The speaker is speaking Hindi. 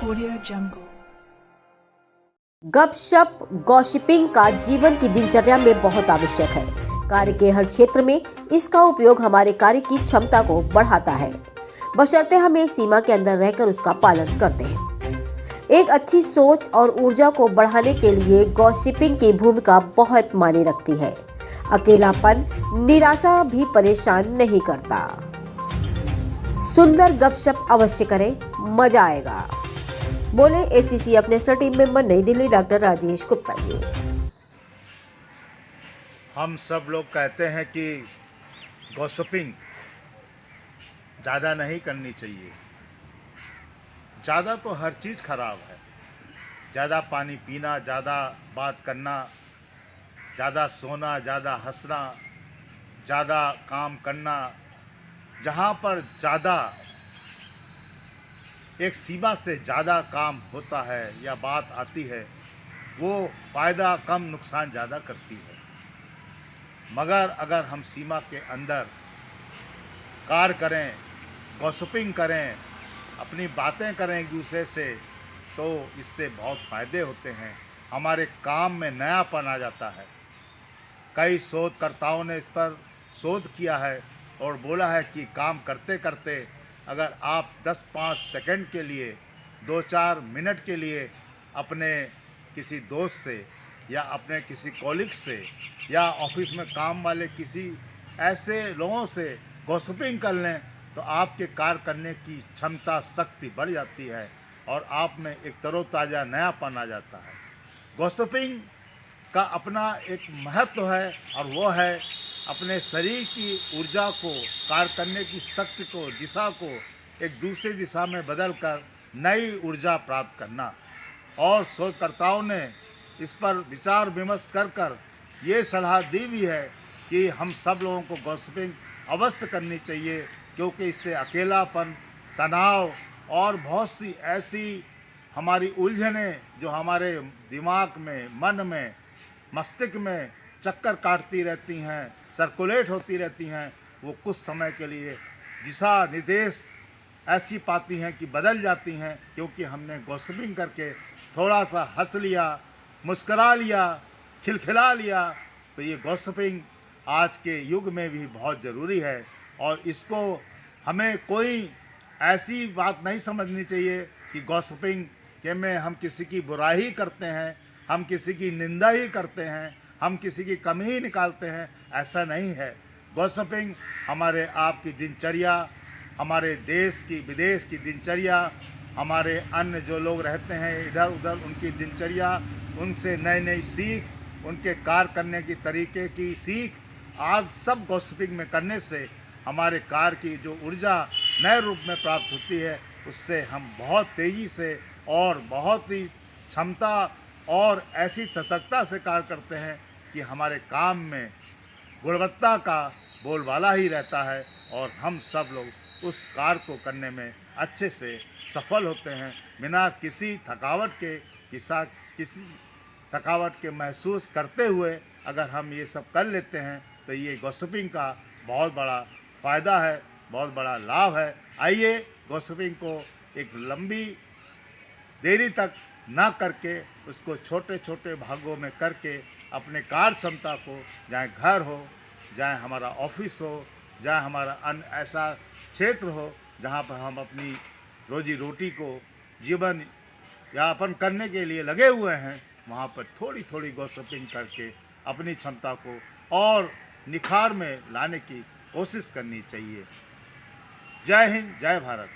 Audio Jungle। गपशप गॉसिपिंग का जीवन की दिनचर्या में बहुत आवश्यक है। कार्य के हर क्षेत्र में इसका उपयोग हमारे कार्य की क्षमता को बढ़ाता है, बशर्ते हम एक सीमा के अंदर रहकर उसका पालन करते हैं। एक अच्छी सोच और ऊर्जा को बढ़ाने के लिए गॉसिपिंग की भूमिका बहुत मायने रखती है। अकेलापन, निराशा भी परेशान नहीं करता। सुंदर गपशप अवश्य करें, मजा आएगा, बोले ACCF नेशनल टीम मेंबर नई दिल्ली डॉक्टर राजेश गुप्ता जी। हम सब लोग कहते हैं कि गॉसिपिंग ज़्यादा नहीं करनी चाहिए। ज़्यादा तो हर चीज़ खराब है। ज़्यादा पानी पीना, ज़्यादा बात करना, ज़्यादा सोना, ज़्यादा हंसना, ज़्यादा काम करना, जहाँ पर ज़्यादा एक सीमा से ज़्यादा काम होता है या बात आती है, वो फ़ायदा कम नुकसान ज़्यादा करती है। मगर अगर हम सीमा के अंदर कार्य करें, गॉसिपिंग करें, अपनी बातें करें एक दूसरे से, तो इससे बहुत फ़ायदे होते हैं। हमारे काम में नयापन आ जाता है। कई शोधकर्ताओं ने इस पर शोध किया है और बोला है कि काम करते करते अगर आप 10-5 सेकंड के लिए, 2-4 मिनट के लिए अपने किसी दोस्त से या अपने किसी कॉलीग से या ऑफिस में काम वाले किसी ऐसे लोगों से गॉसिपिंग कर लें, तो आपके कार्य करने की क्षमता, शक्ति बढ़ जाती है और आप में एक तरोताज़ा नयापन आ जाता है। गॉसिपिंग का अपना एक महत्व है और वो है अपने शरीर की ऊर्जा को, कार्य करने की शक्ति को, दिशा को एक दूसरी दिशा में बदलकर नई ऊर्जा प्राप्त करना। और शोधकर्ताओं ने इस पर विचार विमर्श कर ये सलाह दी भी है कि हम सब लोगों को गॉसिपिंग अवश्य करनी चाहिए, क्योंकि इससे अकेलापन, तनाव और बहुत सी ऐसी हमारी उलझनें जो हमारे दिमाग में, मन में, मस्तिष्क में चक्कर काटती रहती हैं, सर्कुलेट होती रहती हैं, वो कुछ समय के लिए दिशा निर्देश ऐसी पाती हैं कि बदल जाती हैं, क्योंकि हमने गॉसिपिंग करके थोड़ा सा हंस लिया, मुस्करा लिया, खिलखिला लिया। तो ये गॉसिपिंग आज के युग में भी बहुत ज़रूरी है और इसको हमें कोई ऐसी बात नहीं समझनी चाहिए कि गॉसिपिंग के में हम किसी की बुराई ही करते हैं, हम किसी की निंदा ही करते हैं, हम किसी की कमी ही निकालते हैं। ऐसा नहीं है। गॉसिपिंग हमारे आपकी दिनचर्या, हमारे देश की, विदेश की दिनचर्या, हमारे अन्य जो लोग रहते हैं इधर उधर, उनकी दिनचर्या, उनसे नई नई सीख, उनके कार्य करने की तरीके की सीख, आज सब गॉसिपिंग में करने से हमारे कार्य की जो ऊर्जा नए रूप में प्राप्त होती है, उससे हम बहुत तेज़ी से और बहुत ही क्षमता और ऐसी सतर्कता से कार्य करते हैं कि हमारे काम में गुणवत्ता का बोलबाला ही रहता है और हम सब लोग उस कार्य को करने में अच्छे से सफल होते हैं, बिना किसी थकावट के, किसी थकावट के महसूस करते हुए अगर हम ये सब कर लेते हैं, तो ये गॉसिपिंग का बहुत बड़ा फ़ायदा है, बहुत बड़ा लाभ है। आइए गॉसिपिंग को एक लंबी देरी तक ना करके, उसको छोटे छोटे भागों में करके अपने कार्य क्षमता को, चाहे घर हो, चाहे हमारा ऑफिस हो, चाहे हमारा अन्य ऐसा क्षेत्र हो जहाँ पर हम अपनी रोजी रोटी को, जीवन यापन करने के लिए लगे हुए हैं, वहाँ पर थोड़ी थोड़ी गॉसिपिंग करके अपनी क्षमता को और निखार में लाने की कोशिश करनी चाहिए। जय हिंद, जय भारत।